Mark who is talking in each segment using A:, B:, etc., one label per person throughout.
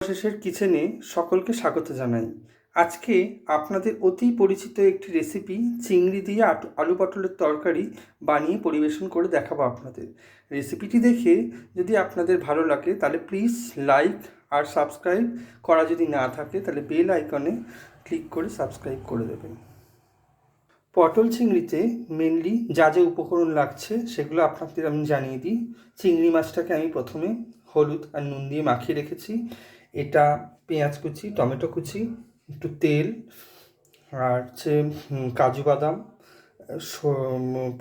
A: শেষের কিচেনে সকলকে স্বাগত জানাই। আজকে আপনাদের অতি পরিচিত একটি রেসিপি চিংড়ি দিয়ে আলু পটলের তরকারি বানিয়ে পরিবেশন করে দেখাবো আপনাদের। রেসিপিটি দেখে যদি আপনাদের ভালো লাগে তাহলে প্লিজ লাইক আর সাবস্ক্রাইব করা যদি না থাকে তাহলে বেল আইকনে ক্লিক করে সাবস্ক্রাইব করে দেবেন। পটল চিংড়িতে মেনলি যা যা উপকরণ লাগছে সেগুলো আপনাদের আমি জানিয়ে দিই। চিংড়ি মাছটাকে আমি প্রথমে হলুদ আর নুন দিয়ে মাখিয়ে রেখেছি। এটা পেঁয়াজ কুচি, টমেটো কুচি, একটু তেল আর হচ্ছে কাজু বাদাম,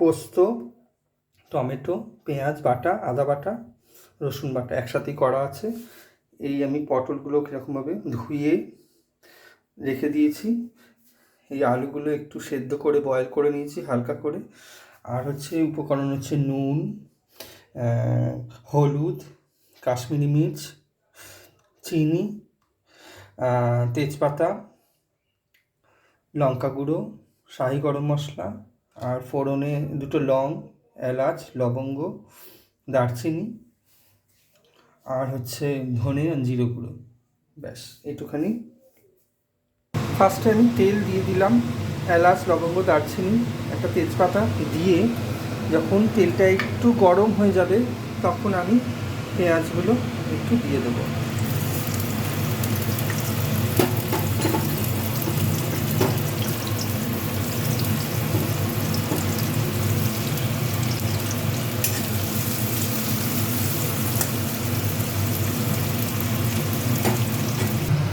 A: পোস্ত, টমেটো, পেঁয়াজ বাটা, আদা বাটা, রসুন বাটা একসাথেই করা আছে। এই আমি পটলগুলো কীরকমভাবে ধুয়ে রেখে দিয়েছি। এই আলুগুলো একটু সেদ্ধ করে বয়েল করে নিয়েছি হালকা করে। আর হচ্ছে উপকরণ হচ্ছে নুন, হলুদ, কাশ্মীরি মির্চ, চিনি, তেজপাতা, লঙ্কা গুঁড়ো, শাহি গরম মশলা, আর ফোড়নে দুটো লং, এলাচ, লবঙ্গ, দারচিনি, আর হচ্ছে ধনে আর জিরে গুঁড়ো। ব্যাস এইটুখানি। ফার্স্টে আমি তেল দিয়ে দিলাম, এলাচ, লবঙ্গ, দারচিনি, একটা তেজপাতা দিয়ে যখন তেলটা একটু গরম হয়ে যাবে তখন আমি পেঁয়াজগুলো একটু দিয়ে দেবো।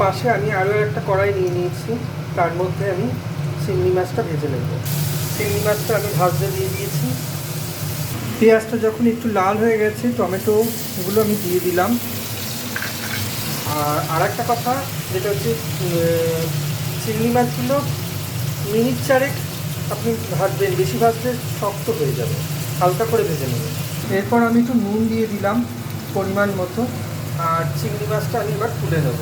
A: পাশে আমি আরও একটা কড়াই নিয়ে নিয়েছি, তার মধ্যে আমি চিংড়ি মাছটা ভেজে নেব। চিংড়ি মাছটা আমি ভাজতে দিয়ে দিয়েছি। পেঁয়াজটা যখন একটু লাল হয়ে গেছে টমেটোগুলো আমি দিয়ে দিলাম। আর একটা কথা যেটা হচ্ছে চিংড়ি মাছগুলো মিনিট চারেক আপনি ভাজবেন, বেশি ভাজলে শক্ত হয়ে যাবে, হালকা করে ভেজে নেবেন। এরপর আমি একটু নুন দিয়ে দিলাম পরিমাণ মতো। আর চিংড়ি মাছটা আমি এবার তুলে নেব।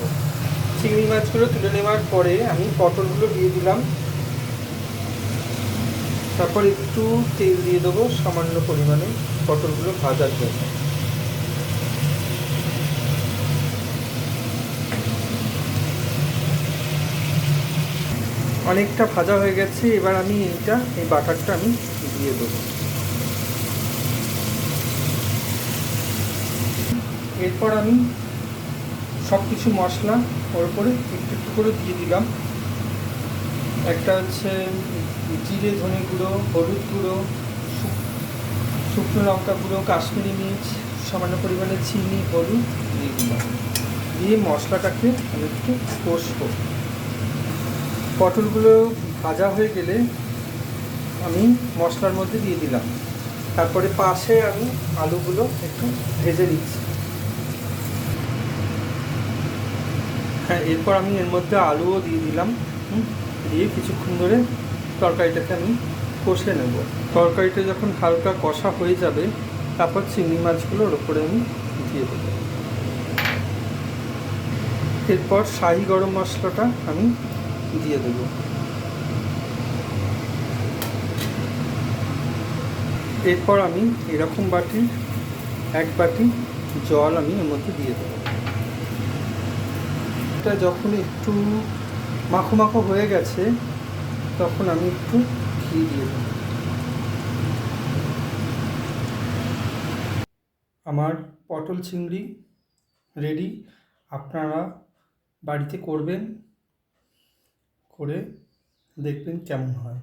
A: চিংড়ি মাছগুলো তুলে নেওয়ার পরে আমি পটলগুলো দিয়ে দিলাম। তারপর একটু তেল দিয়ে দেবো সামান্য পরিমাণে পটলগুলো ভাজার জন্য। অনেকটা ভাজা হয়ে গেছে, এবার আমি এই বাটারটা আমি দিয়ে দেবো। এরপর আমি সব কিছু মশলা ওর উপরে একটু একটু করে দিয়ে দিলাম। একটা হচ্ছে জিরে ধনে গুঁড়ো, হলুদ গুঁড়ো, শুকনো লঙ্কা গুঁড়ো, কাশ্মীরি মির্চ, সামান্য পরিমাণে চিনি, হলুদ দিয়ে দিলাম। দিয়ে মশলাটাকে আমি একটু কষবো। পটলগুলো ভাজা হয়ে গেলে আমি মশলার মধ্যে দিয়ে দিলাম। তারপরে পাশে আমি আলুগুলো একটু ভেজে নিচ্ছি। হ্যাঁ, এরপর আমি এর মধ্যে আলুও দিয়ে দিলাম। দিয়ে কিছুক্ষণ ধরে তরকারিটাকে আমি কষে নেব। তরকারিটা যখন হালকা কষা হয়ে যাবে তারপর চিংড়ি মাছগুলোর ওপরে আমি দিয়ে দেবো। এরপর শাহি গরম মশলাটা আমি দিয়ে দেবো। এরপর আমি এরকম এক বাটি জল আমি এর মধ্যে দিয়ে দেবো। এটা যখন একটু মাখো মাখো হয়ে গেছে তখন আমি একটু ঘি দিয়ে দেবো। আমার পটল চিংড়ি রেডি। আপনারা বাড়িতে করবেন, করে দেখবেন কেমন হয়।